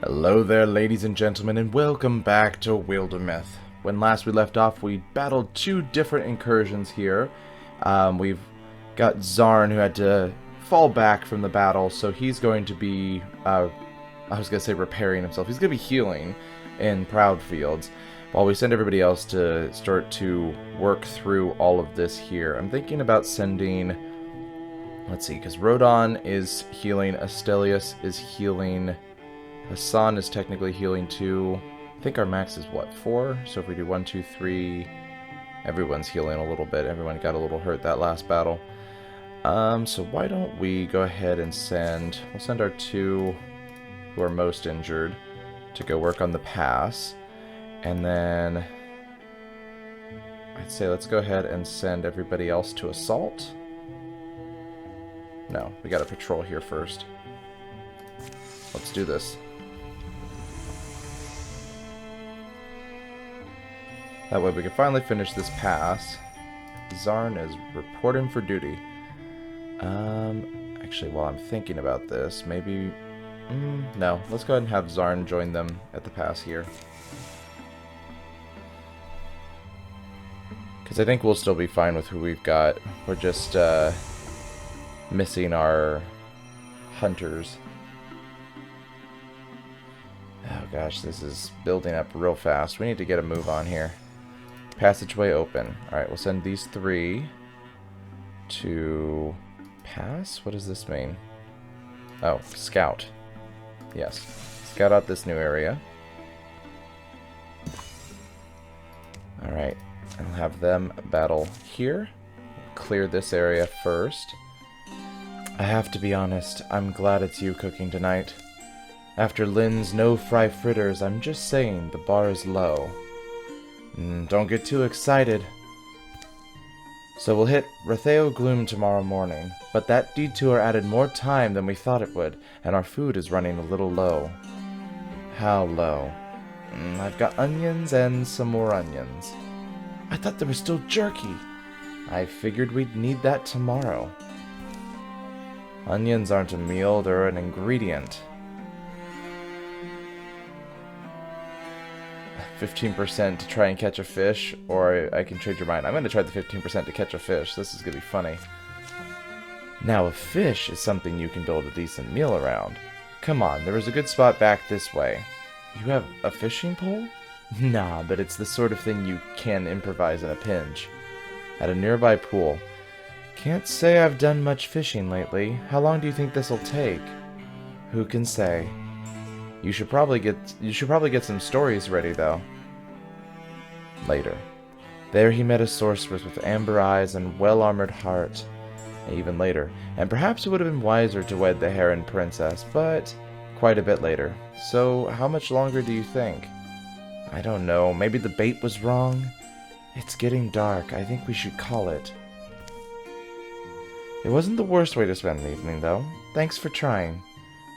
Hello there, ladies and gentlemen, and welcome back to Wildermyth. When last we left off, we battled two different incursions here. We've got Zarn, who had to fall back from the battle, so he's going to be, I was going to say repairing himself. He's going to be healing in Proudfields, while we send everybody else to start to work through all of this here. I'm thinking about sending, let's see, because Rodon is healing, Astelius is healing, Hassan is technically healing too. I think our max is what, 4? So if we do 1, 2, 3, everyone's healing a little bit. Everyone got a little hurt that last battle. So why don't we go ahead and we'll send our 2 who are most injured to go work on the pass. And then I'd say let's go ahead and send everybody else to assault. No, we gotta patrol here first. Let's do this. That way we can finally finish this pass. Zarn is reporting for duty. Actually, while I'm thinking about this, maybe... no, let's go ahead and have Zarn join them at the pass here. Because I think we'll still be fine with who we've got. We're just missing our hunters. Oh gosh, this is building up real fast. We need to get a move on here. Passageway open. Alright, we'll send these 3 to pass? What does this mean? Oh, scout. Yes. Scout out this new area. Alright, I'll have them battle here. Clear this area first. I have to be honest, I'm glad it's you cooking tonight. After Lynn's no-fry fritters, I'm just saying, the bar is low. Don't get too excited. So we'll hit Ratheo Gloom tomorrow morning, but that detour added more time than we thought it would, and our food is running a little low. How low? I've got onions and some more onions. I thought there was still jerky. I figured we'd need that tomorrow. Onions aren't a meal, they're an ingredient. 15% to try and catch a fish, or I can trade your mind. I'm going to try the 15% to catch a fish. This is going to be funny. Now, a fish is something you can build a decent meal around. Come on, there was a good spot back this way. You have a fishing pole? Nah, but it's the sort of thing you can improvise in a pinch. At a nearby pool. Can't say I've done much fishing lately. How long do you think this'll take? Who can say? You should probably get some stories ready though. Later. There he met a sorceress with amber eyes and well-armored heart. Even later. And perhaps it would have been wiser to wed the Heron Princess, but quite a bit later. So how much longer do you think? I don't know. Maybe the bait was wrong? It's getting dark. I think we should call it. It wasn't the worst way to spend the evening though. Thanks for trying.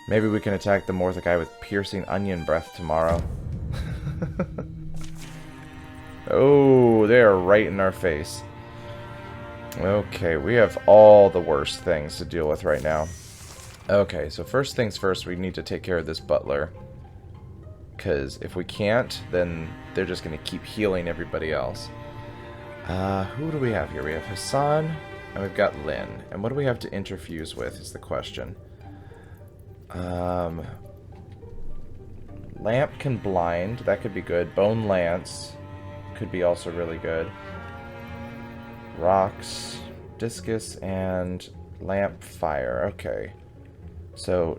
Maybe we can attack the Mortha guy with piercing onion breath tomorrow. Oh, they are right in our face. Okay, we have all the worst things to deal with right now. Okay, so first things first, we need to take care of this butler. Because if we can't, then they're just going to keep healing everybody else. Who do we have here? We have Hassan, and we've got Lynn. And what do we have to interfuse with is the question. Lamp can blind. That could be good. Bone Lance could be also really good. Rocks, Discus, and Lamp Fire. Okay. So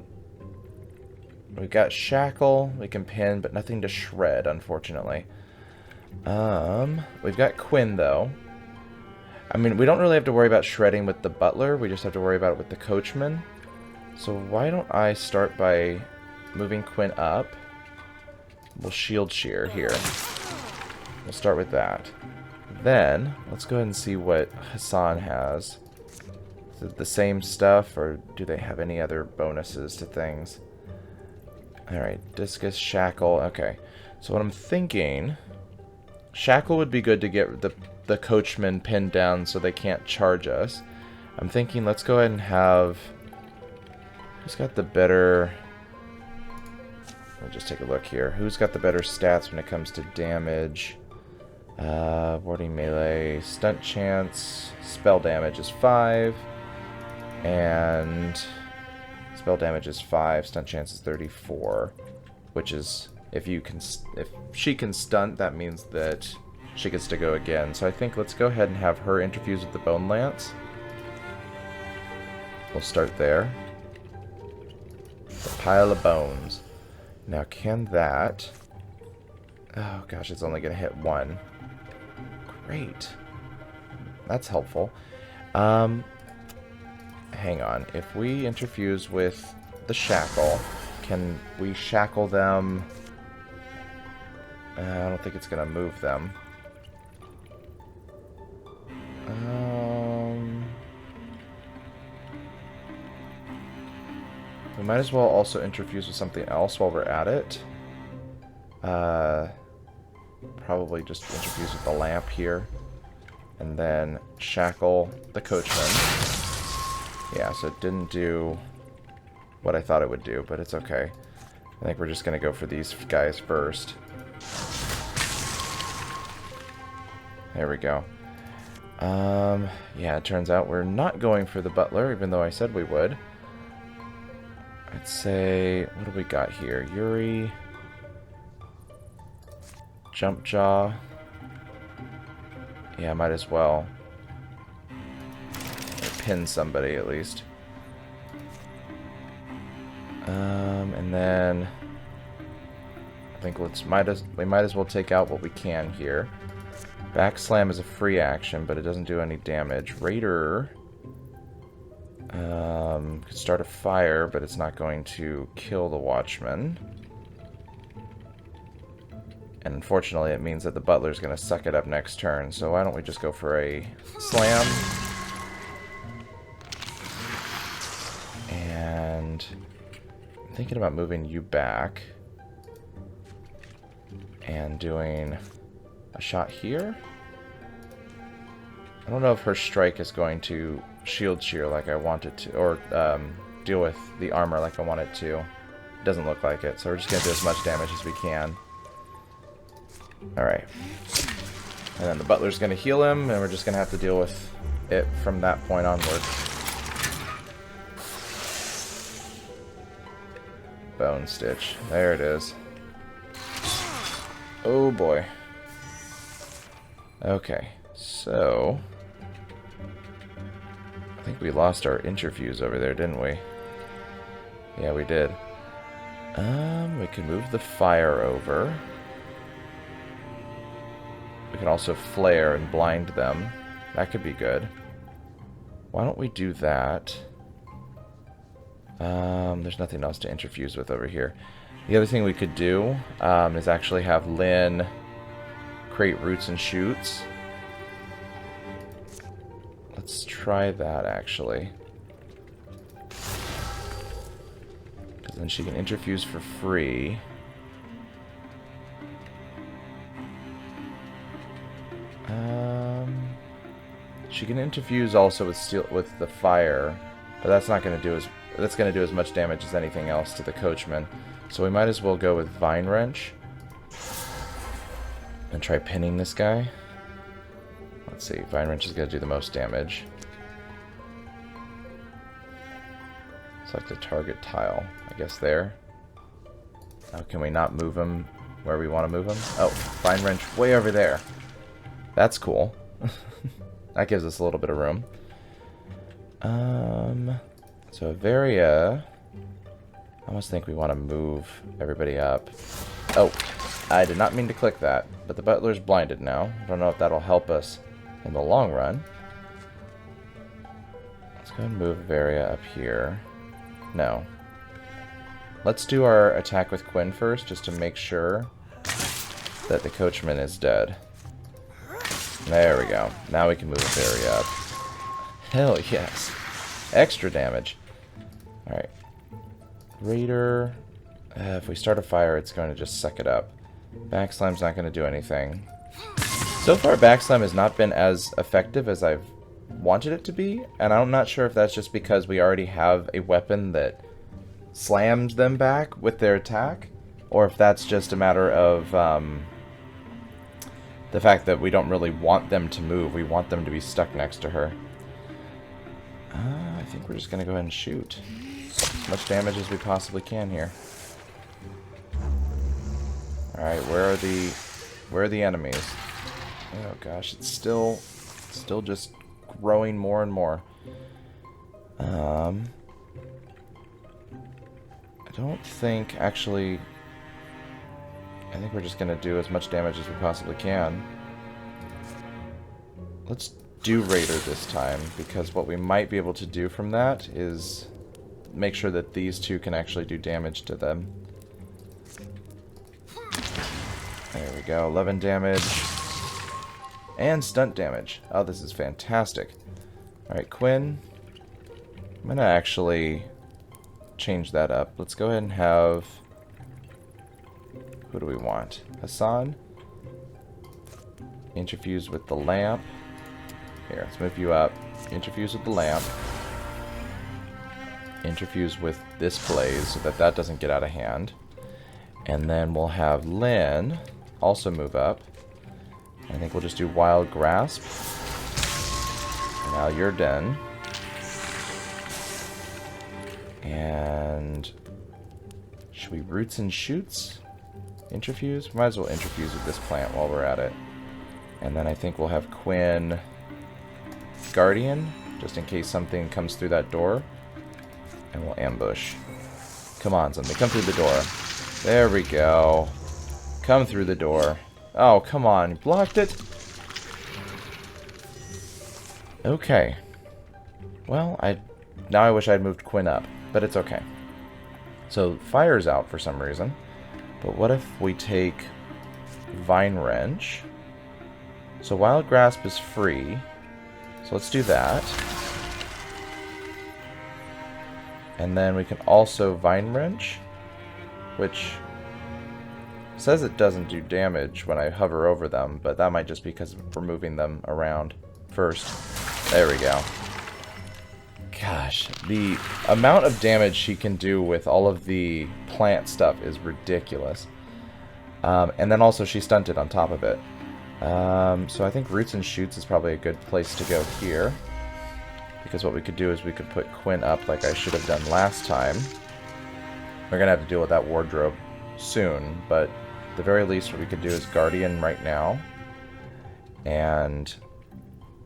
we've got Shackle. We can pin, but nothing to shred, unfortunately. We've got Quinn, though. I mean, we don't really have to worry about shredding with the butler. We just have to worry about it with the coachman. So why don't I start by moving Quinn up? We'll shield shear here. We'll start with that. Then, let's go ahead and see what Hassan has. Is it the same stuff, or do they have any other bonuses to things? Alright, Discus, Shackle, okay. So what I'm thinking... Shackle would be good to get the coachman pinned down so they can't charge us. I'm thinking let's go ahead and have... Who's got the better... Let me just take a look here. Who's got the better stats when it comes to damage? Warding melee, stunt chance, spell damage is 5, and spell damage is 5, stunt chance is 34, which is, if she can stunt, that means that she gets to go again. So I think let's go ahead and have her interfuse with the Bone Lance. We'll start there. A pile of bones. Now can that... Oh gosh, it's only going to hit 1. Great. That's helpful. Hang on. If we interfuse with the shackle, can we shackle them? I don't think it's going to move them. We might as well also interfuse with something else while we're at it. Probably just interfuse with the lamp here. And then shackle the coachman. Yeah, so it didn't do what I thought it would do, but it's okay. I think we're just going to go for these guys first. There we go. Yeah, it turns out we're not going for the butler, even though I said we would. I'd say, what do we got here? Yuri, Jump Jaw. Yeah, might as well. Or pin somebody at least. And then I think we might as well take out what we can here. Back slam is a free action, but it doesn't do any damage. Raider could start a fire, but it's not going to kill the Watchman. And unfortunately, it means that the Butler's going to suck it up next turn. So why don't we just go for a slam? And I'm thinking about moving you back and doing a shot here. I don't know if her strike is going to shield shear like I want it to, or deal with the armor like I want it to. It doesn't look like it, so we're just going to do as much damage as we can. Alright. And then the Butler's going to heal him, and we're just going to have to deal with it from that point onward. Bone Stitch. There it is. Oh boy. Okay, so... I think we lost our interfuse over there, didn't we? Yeah, we did. We can move the fire over. We can also flare and blind them. That could be good. Why don't we do that? There's nothing else to interfuse with over here. The other thing we could do is actually have Lynn create roots and shoots. Let's try that, actually. Because then she can interfuse for free. She can interfuse also with the fire, but that's not going to do as much damage as anything else to the coachman. So we might as well go with Vine Wrench and try pinning this guy. Let's see, Vine Wrench is going to do the most damage. Select a target tile, I guess there. Oh, can we not move him where we want to move him? Oh, Vine Wrench way over there. That's cool. That gives us a little bit of room. So Avaria, I almost think we want to move everybody up. Oh, I did not mean to click that, but the Butler's blinded now. I don't know if that'll help us in the long run. Let's go and move Avaria up here. No. Let's do our attack with Quinn first, just to make sure that the coachman is dead. There we go. Now we can move Avaria up. Hell yes. Extra damage. Alright. Raider. If we start a fire, it's going to just suck it up. Backslam's not going to do anything. So far, Backslam has not been as effective as I've wanted it to be, and I'm not sure if that's just because we already have a weapon that slams them back with their attack, or if that's just a matter of the fact that we don't really want them to move. We want them to be stuck next to her. I think we're just going to go ahead and shoot as much damage as we possibly can here. Alright, where are the enemies? Oh gosh, it's still just growing more and more. I don't think, actually, I think we're just going to do as much damage as we possibly can. Let's do Raider this time, because what we might be able to do from that is make sure that these two can actually do damage to them. There we go, 11 damage. And stunt damage. Oh, this is fantastic. Alright, Quinn. I'm going to actually change that up. Let's go ahead and have... Who do we want? Hassan. Interfuse with the lamp. Here, let's move you up. Interfuse with the lamp. Interfuse with this blaze so that that doesn't get out of hand. And then we'll have Lynn also move up. I think we'll just do Wild Grasp. And now you're done. And should we Roots and Shoots? Interfuse? Might as well interfuse with this plant while we're at it. And then I think we'll have Quinn Guardian, just in case something comes through that door. And we'll ambush. Come on, something. Come through the door. There we go. Come through the door. Oh, come on. You blocked it? Okay. Well, now I wish I'd moved Quinn up, but it's okay. So, fire's out for some reason. But what if we take Vine Wrench? So Wild Grasp is free. So let's do that. And then we can also Vine Wrench, which says it doesn't do damage when I hover over them, but that might just be because we're moving them around first. There we go. Gosh, the amount of damage she can do with all of the plant stuff is ridiculous. And then also she's stunted on top of it. So I think Roots and Shoots is probably a good place to go here. Because what we could do is we could put Quinn up like I should have done last time. We're going to have to deal with that wardrobe soon, but at the very least what we could do is Guardian right now. And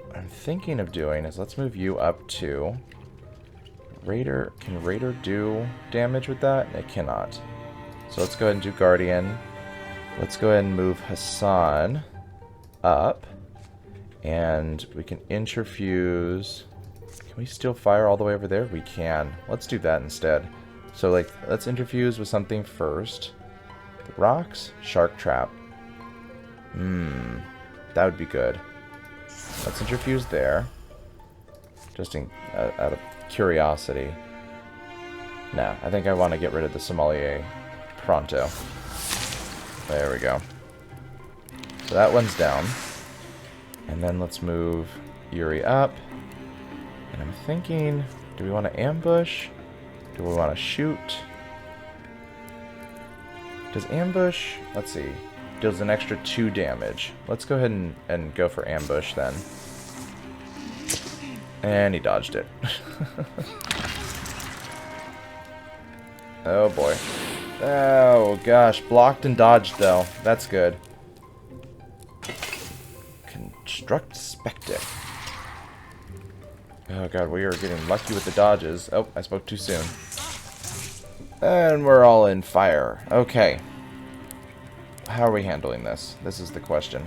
what I'm thinking of doing is let's move you up to... Raider, can Raider do damage with that? It cannot. So let's go ahead and do Guardian. Let's go ahead and move Hassan up. And we can interfuse... Can we still fire all the way over there? We can. Let's do that instead. So, like, let's interfuse with something first. The rocks? Shark Trap. That would be good. Let's interfuse there. Just out of curiosity. Nah, I think I want to get rid of the sommelier pronto. There we go. So that one's down. And then let's move Yuri up. And I'm thinking, do we want to ambush? Do we want to shoot? Does ambush... Let's see. Deals an extra 2 damage. Let's go ahead and go for ambush then. And he dodged it. Oh boy. Oh gosh. Blocked and dodged though. That's good. Construct Spectic. Oh god, we are getting lucky with the dodges. Oh, I spoke too soon. And we're all in fire. Okay. How are we handling this? This is the question.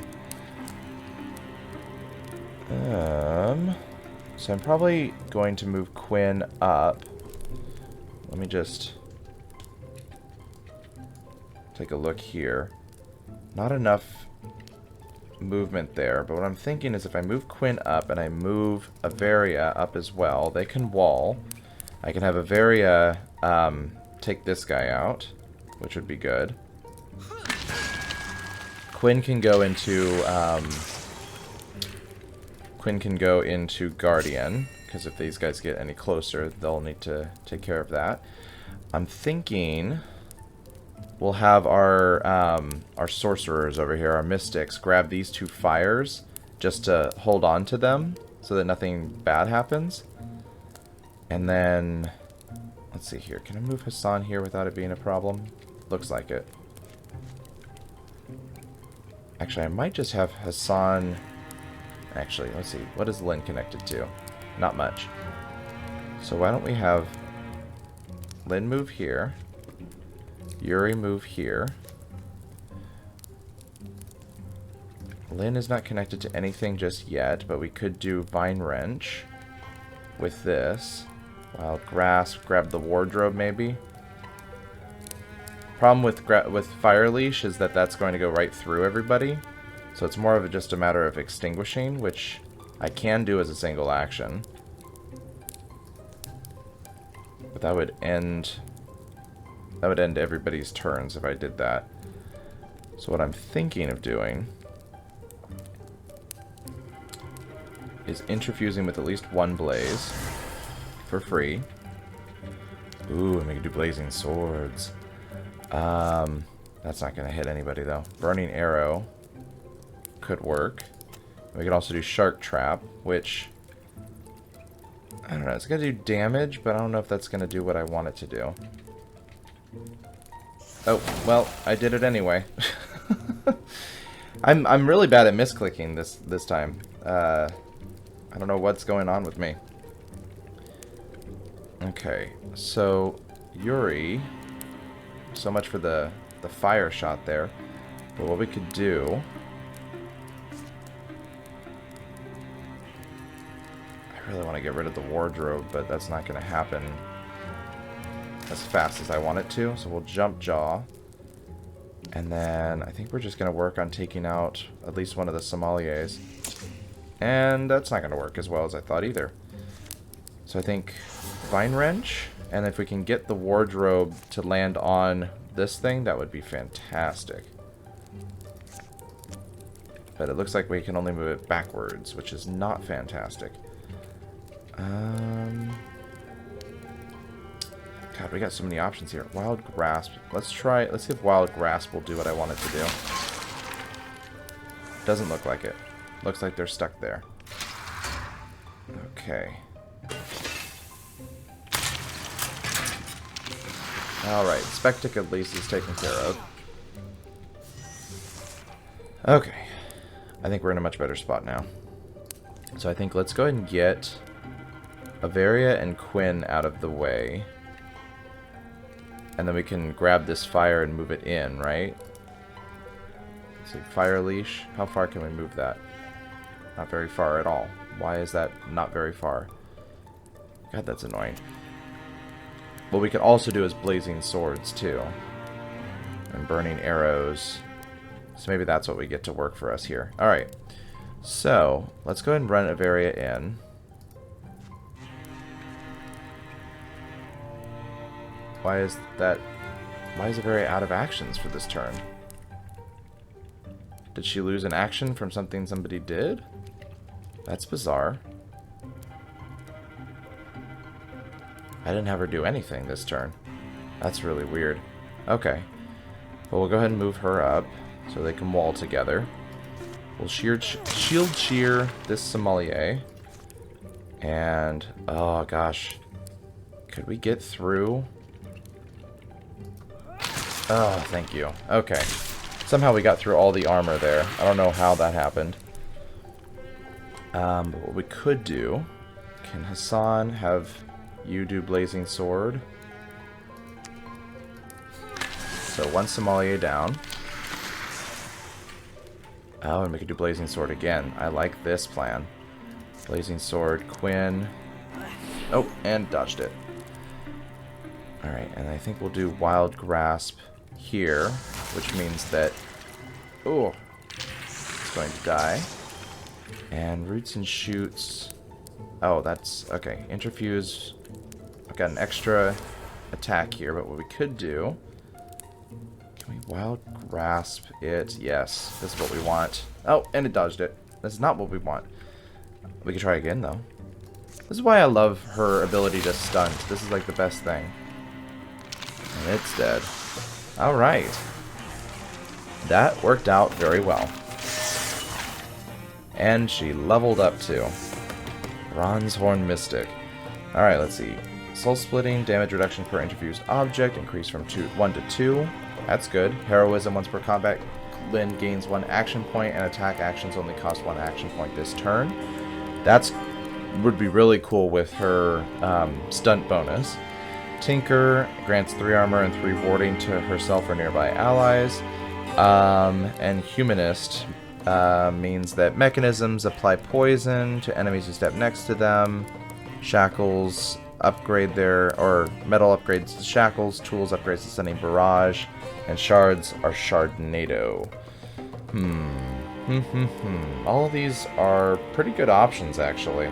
So I'm probably going to move Quinn up. Let me just take a look here. Not enough movement there, but what I'm thinking is if I move Quinn up and I move Averia up as well, they can wall. I can have Averia take this guy out, which would be good. Quinn can go into Guardian, because if these guys get any closer, they'll need to take care of that. I'm thinking we'll have our sorcerers over here, our mystics, grab these 2 fires just to hold on to them so that nothing bad happens. And then, let's see here. Can I move Hassan here without it being a problem? Looks like it. Actually, I might just have Hassan... Actually, let's see. What is Lynn connected to? Not much. So why don't we have Lynn move here. Yuri move here. Lynn is not connected to anything just yet, but we could do Vine Wrench with this. Wild Grasp, grab the wardrobe maybe. Problem with Fire Leash is that that's going to go right through everybody. So it's more of just a matter of extinguishing, which I can do as a single action. But that would end everybody's turns if I did that. So what I'm thinking of doing is interfusing with at least 1 blaze for free. Ooh, and we can do blazing swords. That's not going to hit anybody though. Burning arrow could work. We could also do shark trap, which I don't know. It's going to do damage, but I don't know if that's going to do what I want it to do. Oh, well, I did it anyway. I'm really bad at misclicking this time. I don't know what's going on with me. Okay, so Yuri, so much for the fire shot there. But what we could do, I really want to get rid of the wardrobe, but that's not going to happen as fast as I want it to. So we'll jump jaw. And then I think we're just going to work on taking out at least one of the sommeliers. And that's not going to work as well as I thought either. So I think Vine Wrench, and if we can get the wardrobe to land on this thing, that would be fantastic. But it looks like we can only move it backwards, which is not fantastic. God, we got so many options here. Wild Grasp. Let's see if Wild Grasp will do what I want it to do. Doesn't look like it. Looks like they're stuck there. Okay. Alright, Spectic at least is taken care of. Okay. I think we're in a much better spot now. So I think let's go ahead and get Averia and Quinn out of the way. And then we can grab this fire and move it in, right? Let's see, Fire Leash. How far can we move that? Not very far at all. Why is that not very far? God, that's annoying. What we could also do is Blazing Swords, too. And Burning Arrows. So maybe that's what we get to work for us here. Alright. So, let's go ahead and run Averia in. Why is Averia out of actions for this turn? Did she lose an action from something somebody did? That's bizarre. I didn't have her do anything this turn. That's really weird. Okay. Well, we'll go ahead and move her up so they can wall together. We'll shield shear this sommelier. And, oh gosh. Could we get through? Oh, thank you. Okay. Somehow we got through all the armor there. I don't know how that happened. But what we could do... Can Hassan have you do Blazing Sword? So one sommelier down. Oh, and we could do Blazing Sword again. I like this plan. Blazing Sword, Quinn. Oh, and dodged it. Alright, and I think we'll do Wild Grasp here, which means that... Oh, it's going to die. And Roots and Shoots... Oh, that's... Okay, Interfuse... I've got an extra attack here, but what we could do... Can we Wild Grasp it? Yes, this is what we want. Oh, and it dodged it. That's not what we want. We could try again, though. This is why I love her ability to stunt. This is like the best thing. And it's dead. Alright. That worked out very well. And she leveled up too. Bronzehorn Mystic. Alright, let's see. Soul Splitting, damage reduction per infused object, increased from 1 to 2. That's good. Heroism, once per combat, Lyn gains 1 action point, and attack actions only cost 1 action point this turn. That's would be really cool with her stunt bonus. Tinker grants 3 armor and 3 warding to herself or nearby allies. And Humanist means that mechanisms apply poison to enemies who step next to them. Shackles upgrade or metal upgrades to shackles. Tools upgrades to sending barrage. And shards are shardnado. All of these are pretty good options, actually.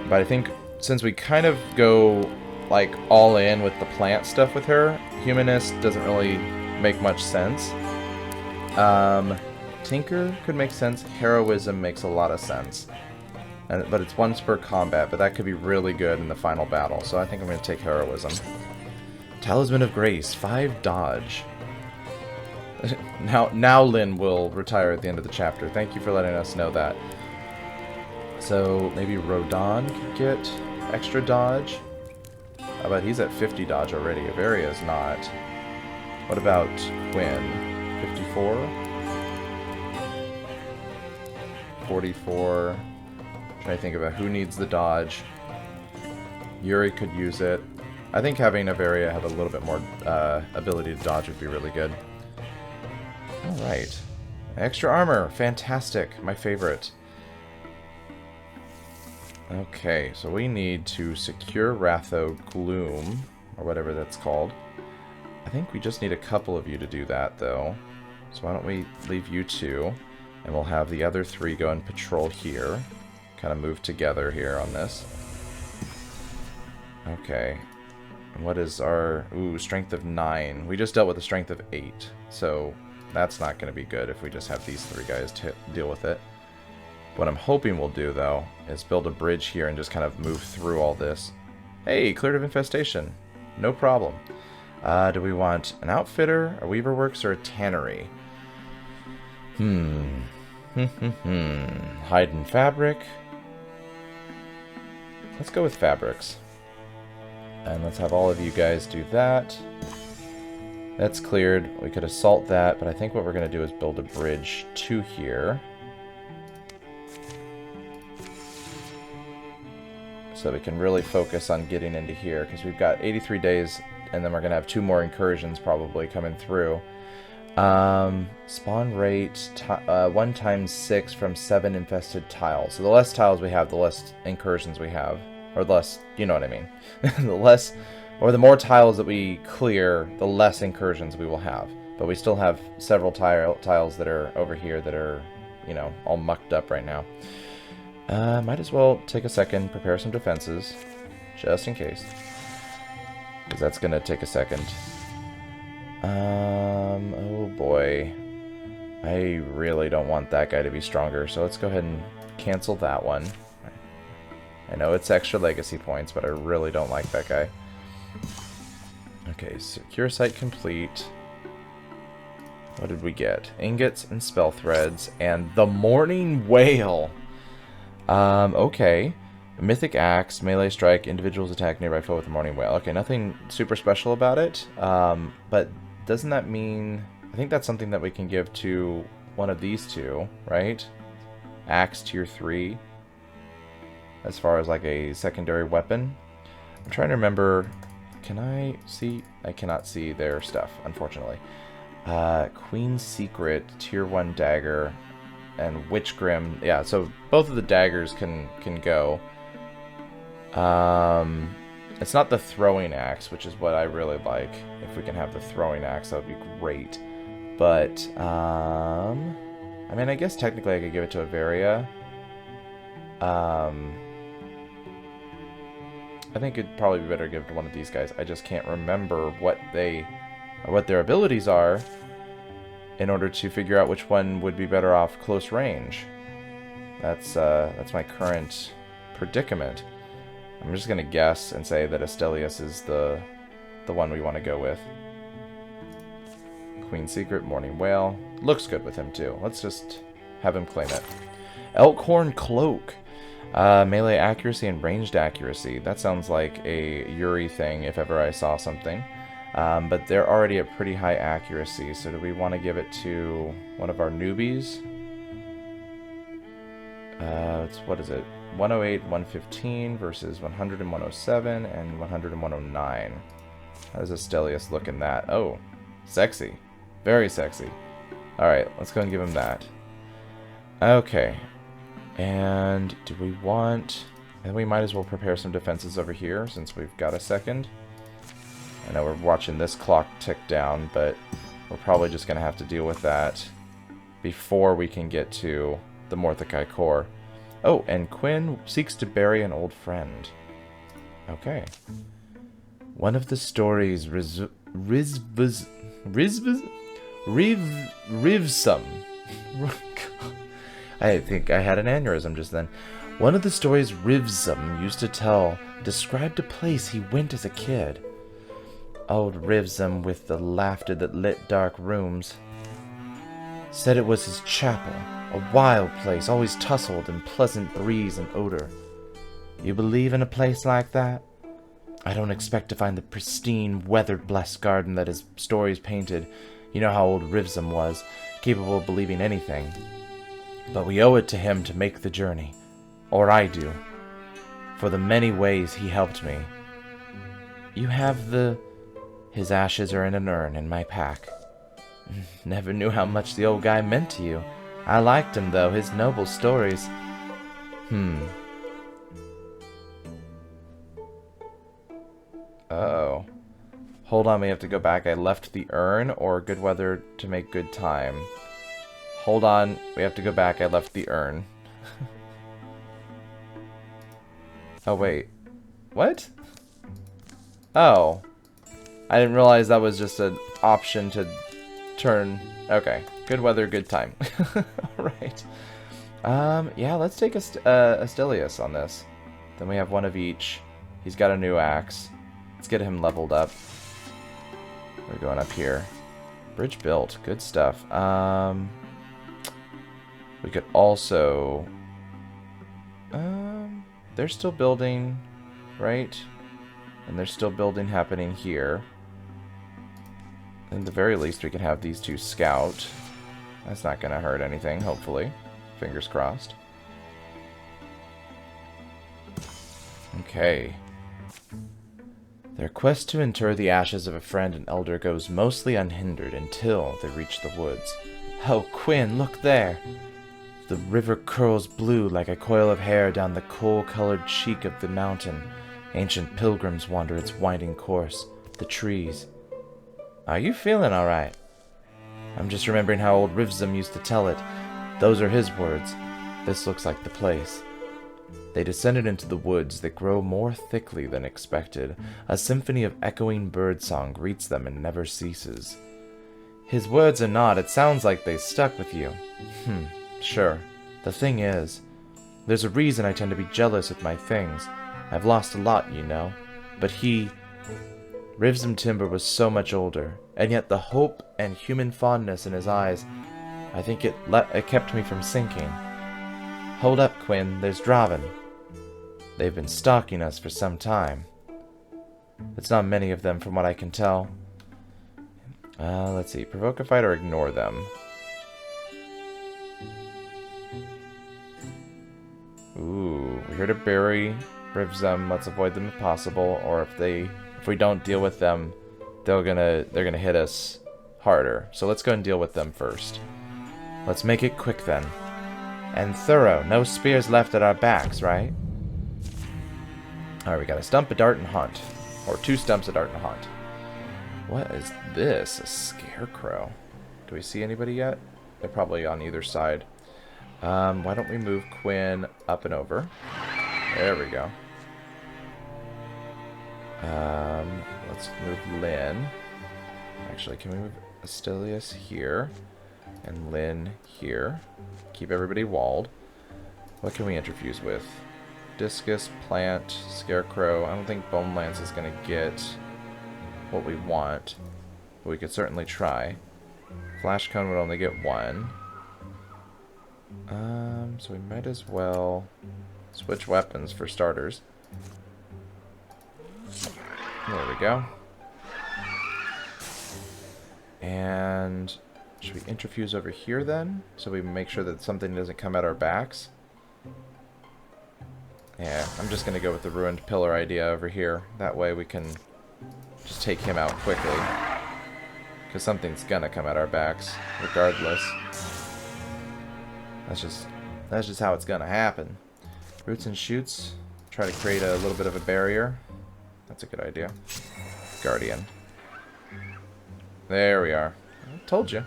But I think since we kind of go like all in with the plant stuff with her, Humanist doesn't really make much sense. Tinker could make sense. Heroism makes a lot of sense. But it's once per combat, but that could be really good in the final battle. So I think I'm going to take Heroism. Talisman of Grace, 5 dodge. Now Lyn will retire at the end of the chapter. Thank you for letting us know that. So maybe Rodon could get extra dodge. I bet he's at 50 dodge already. Avaria's not. What about Quinn? 54? 44. Trying to think about who needs the dodge. Yuri could use it. I think having Avaria have a little bit more ability to dodge would be really good. Alright. Extra armor. Fantastic. My favorite. Okay, so we need to secure Ratho Gloom, or whatever that's called. I think we just need a couple of you to do that, though. So why don't we leave you 2, and we'll have the other 3 go and patrol here. Kind of move together here on this. Okay. And what is our... Ooh, strength of 9. We just dealt with a strength of 8, so that's not going to be good if we just have these 3 guys to deal with it. What I'm hoping we'll do, though, is build a bridge here and just kind of move through all this. Hey, cleared of infestation. No problem. Do we want an outfitter, a weaver works, or a tannery? Hide and fabric. Let's go with fabrics. And let's have all of you guys do that. That's cleared. We could assault that, but I think what we're going to do is build a bridge to here. So we can really focus on getting into here, because we've got 83 days, and then we're going to have 2 more incursions probably coming through. Spawn rate, 1 times 6 from 7 infested tiles. So the less tiles we have, the less incursions we have. Or the less, you know what I mean. The more tiles that we clear, the less incursions we will have. But we still have several tiles that are over here that are, you know, all mucked up right now. Might as well take a second, prepare some defenses, just in case. Because that's going to take a second. Oh boy. I really don't want that guy to be stronger, so let's go ahead and cancel that one. I know it's extra legacy points, but I really don't like that guy. Okay, secure site complete. What did we get? Ingots and spell threads, and the Morning Whale! Okay. Mythic Axe, melee strike, individuals attack nearby foe with the Morning Whale. Okay, nothing super special about it. But doesn't that mean... I think that's something that we can give to one of these 2, right? Axe tier 3. As far as like a secondary weapon. I'm trying to remember... Can I see? I cannot see their stuff, unfortunately. Queen's Secret, tier 1 dagger... and Witch Grim, yeah, so both of the daggers can go. It's not the throwing axe, which is what I really like. If we can have the throwing axe, that would be great. But, I mean, I guess technically I could give it to Avaria. I think it'd probably be better to give it to one of these guys. I just can't remember what their abilities are in order to figure out which one would be better off close range. That's my current predicament. I'm just gonna guess and say that Astelius is the one we want to go with. Queen Secret, Morning Whale. Looks good with him too. Let's just have him claim it. Elkhorn Cloak. Melee accuracy and ranged accuracy. That sounds like a Yuri thing if ever I saw something. But they're already at pretty high accuracy, so do we want to give it to one of our newbies? What is it? 108, 115 versus 100 and 107 and 100 and 109. How does Astelius look in that? Oh, sexy. Very sexy. Alright, let's go and give him that. Okay. And do we want... And we might as well prepare some defenses over here since we've got a second. I know we're watching this clock tick down, but we're probably just going to have to deal with that before we can get to the Mordecai Core. Oh, and Quinn seeks to bury an old friend. Okay. One of the stories Rivsum. I think I had an aneurysm just then. One of the stories Rivsum used to tell described a place he went as a kid. Old Rivsum with the laughter that lit dark rooms said it was his chapel, a wild place, always tussled in pleasant breeze and odor. You believe in a place like that? I don't expect to find the pristine, weather-blessed garden that his stories painted. You know how old Rivsum was, capable of believing anything. But we owe it to him to make the journey. Or I do. For the many ways he helped me. You have the... His ashes are in an urn in my pack. Never knew how much the old guy meant to you. I liked him, though, his noble stories. Uh-oh. Hold on, we have to go back. I left the urn, or good weather to make good time. Hold on, we have to go back. I left the urn. Oh, wait. What? Oh. I didn't realize that was just an option to turn... Okay. Good weather, good time. Alright. Yeah, let's take Astelius on this. Then we have one of each. He's got a new axe. Let's get him leveled up. We're going up here. Bridge built. Good stuff. We could also... they're still building, right? And there's still building happening here. At the very least, we can have these two scout. That's not going to hurt anything, hopefully. Fingers crossed. Okay. Their quest to inter the ashes of a friend and elder goes mostly unhindered until they reach the woods. Oh, Quinn, look there! The river curls blue like a coil of hair down the coal-colored cheek of the mountain. Ancient pilgrims wander its winding course. The trees. Are you feeling all right? I'm just remembering how old Rivsum used to tell it. Those are his words. This looks like the place. They descended into the woods that grow more thickly than expected. A symphony of echoing birdsong greets them and never ceases. His words are not. It sounds like they stuck with you. Sure. The thing is, there's a reason I tend to be jealous with my things. I've lost a lot, you know. But Rivsum Timber was so much older, and yet the hope and human fondness in his eyes, I think it kept me from sinking. Hold up, Quinn, there's Draven. They've been stalking us for some time. It's not many of them from what I can tell. Let's see, provoke a fight or ignore them. Ooh, we're here to bury Rivsum. Let's avoid them if possible, or if we don't deal with them, they're gonna hit us harder. So let's go and deal with them first. Let's make it quick then. And thorough. No spears left at our backs, right? Alright, we got a stump, a dart, and hunt. Or two stumps, a dart, and a hunt. What is this? A scarecrow. Do we see anybody yet? They're probably on either side. Why don't we move Quinn up and over? There we go. Let's move Lynn. Actually, can we move Astelius here? And Lynn here. Keep everybody walled. What can we interfuse with? Discus, Plant, Scarecrow. I don't think Bone Lance is going to get what we want. But we could certainly try. Flash cone would only get 1. So we might as well switch weapons for starters. There we go. And should we interfuse over here then? So we make sure that something doesn't come at our backs? Yeah, I'm just going to go with the ruined pillar idea over here. That way we can just take him out quickly. Because something's going to come at our backs, regardless. That's just how it's going to happen. Roots and shoots. Try to create a little bit of a barrier. That's a good idea. Guardian. There we are. I told you.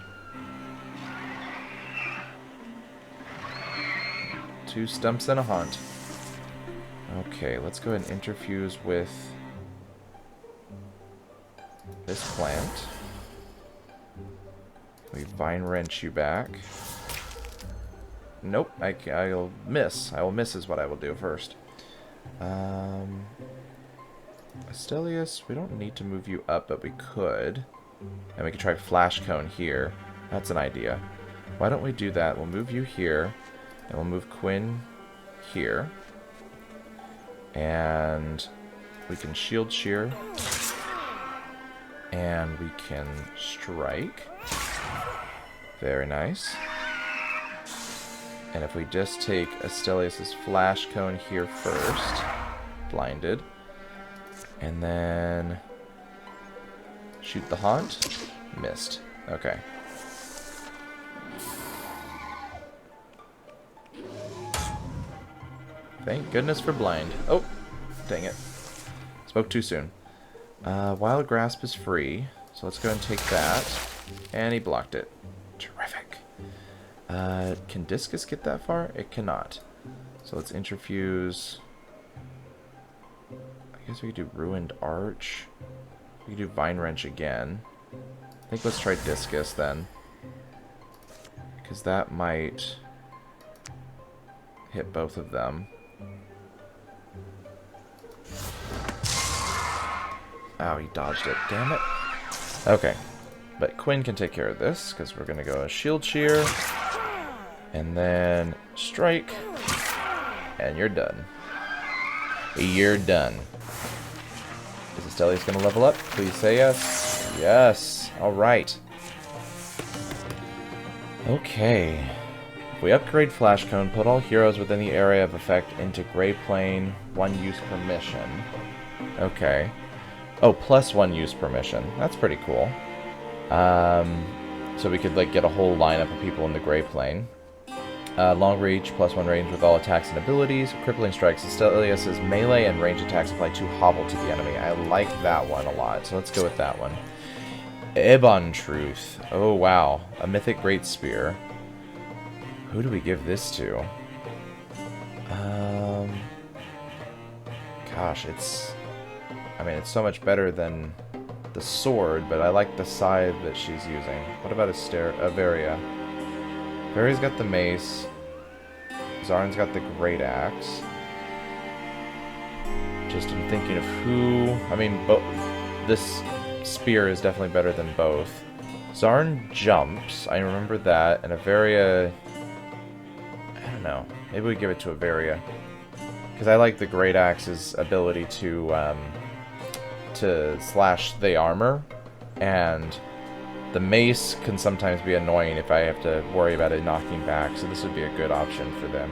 2 stumps and a haunt. Okay, let's go ahead and interfuse with this plant. We vine wrench you back. Nope, I'll miss. I will miss is what I will do first. Astelius, we don't need to move you up, but we could. And we could try Flash Cone here. That's an idea. Why don't we do that? We'll move you here, and we'll move Quinn here. And we can Shield Shear. And we can Strike. Very nice. And if we just take Astelius' Flash Cone here first, blinded, and then shoot the haunt, missed. Okay. Thank goodness for blind. Oh, dang it. Spoke too soon. Wild Grasp is free, so let's go and take that. And he blocked it. Terrific. Can Discus get that far? It cannot. So let's interfuse. I guess we could do Ruined Arch. We could do Vine Wrench again. I think let's try Discus then. Because that might hit both of them. Oh, he dodged it. Damn it. Okay. But Quinn can take care of this, because we're going to go a Shield Shear. And then Strike. And you're done. You're done. Is Astelius going to level up? Please say yes. Yes. Alright. Okay. If we upgrade Flash Cone, put all heroes within the area of effect into Gray Plane, 1 use per mission. Okay. Oh, plus 1 use per mission. That's pretty cool. So we could like get a whole lineup of people in the Gray Plane. Long reach, plus 1 range with all attacks and abilities. Crippling strikes. Astelius' melee and range attacks apply 2 hobble to the enemy. I like that one a lot, so let's go with that one. Ebon Truth. Oh wow, a mythic great spear. Who do we give this to? Gosh, I mean, it's so much better than the sword, but I like the scythe that she's using. What about Averia? Averia's got the mace. Zarn's got the great axe. Just in thinking of who... I mean, this spear is definitely better than both. Zarn jumps, I remember that, and Averia... I don't know. Maybe we give it to Averia. Because I like the great axe's ability to slash the armor, and the mace can sometimes be annoying if I have to worry about it knocking back, so this would be a good option for them.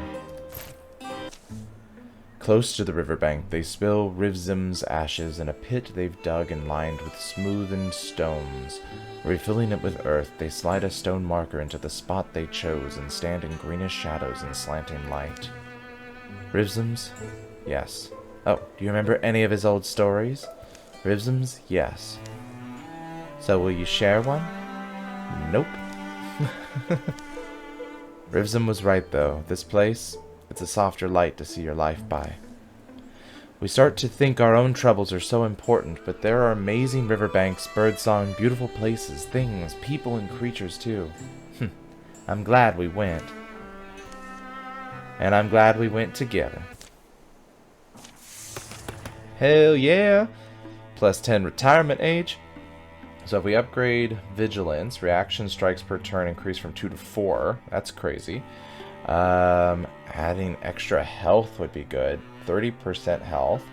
Close to the riverbank, they spill Rivzim's ashes in a pit they've dug and lined with smoothened stones. Refilling it with earth, they slide a stone marker into the spot they chose and stand in greenish shadows and slanting light. Rivzim's? Yes. Oh, do you remember any of his old stories? Rivzim's? Yes. So will you share one? Nope. Rivzim was right though. This place, it's a softer light to see your life by. We start to think our own troubles are so important, but there are amazing riverbanks, birdsong, beautiful places, things, people and creatures too. I'm glad we went. And I'm glad we went together. Hell yeah! Plus 10 retirement age. So if we upgrade Vigilance, reaction strikes per turn increase from 2 to 4. That's crazy. Adding extra health would be good. 30% health.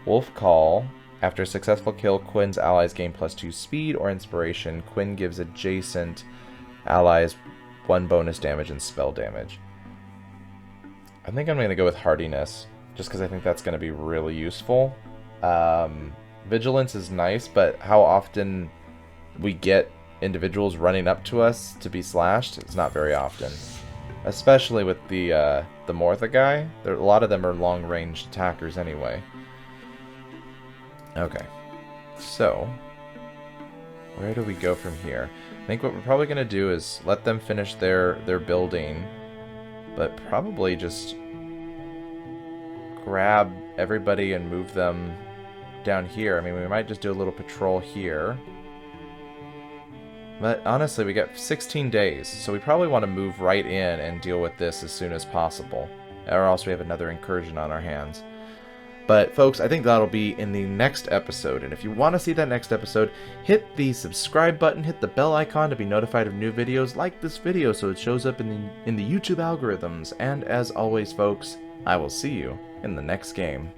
Wolf Call. After a successful kill, Quinn's allies gain +2 speed or inspiration. Quinn gives adjacent allies 1 bonus damage and spell damage. I think I'm going to go with Hardiness, just because I think that's going to be really useful. Vigilance is nice, but how often we get individuals running up to us to be slashed, it's not very often. Especially with the Mortha guy. A lot of them are long-range attackers anyway. Okay. So, where do we go from here? I think what we're probably going to do is let them finish their building, but probably just grab everybody and move them down here. I mean, we might just do a little patrol here. But honestly, we got 16 days, so we probably want to move right in and deal with this as soon as possible. Or else we have another incursion on our hands. But folks, I think that'll be in the next episode. And if you want to see that next episode, hit the subscribe button, hit the bell icon to be notified of new videos, like this video so it shows up in the YouTube algorithms. And as always, folks, I will see you in the next game.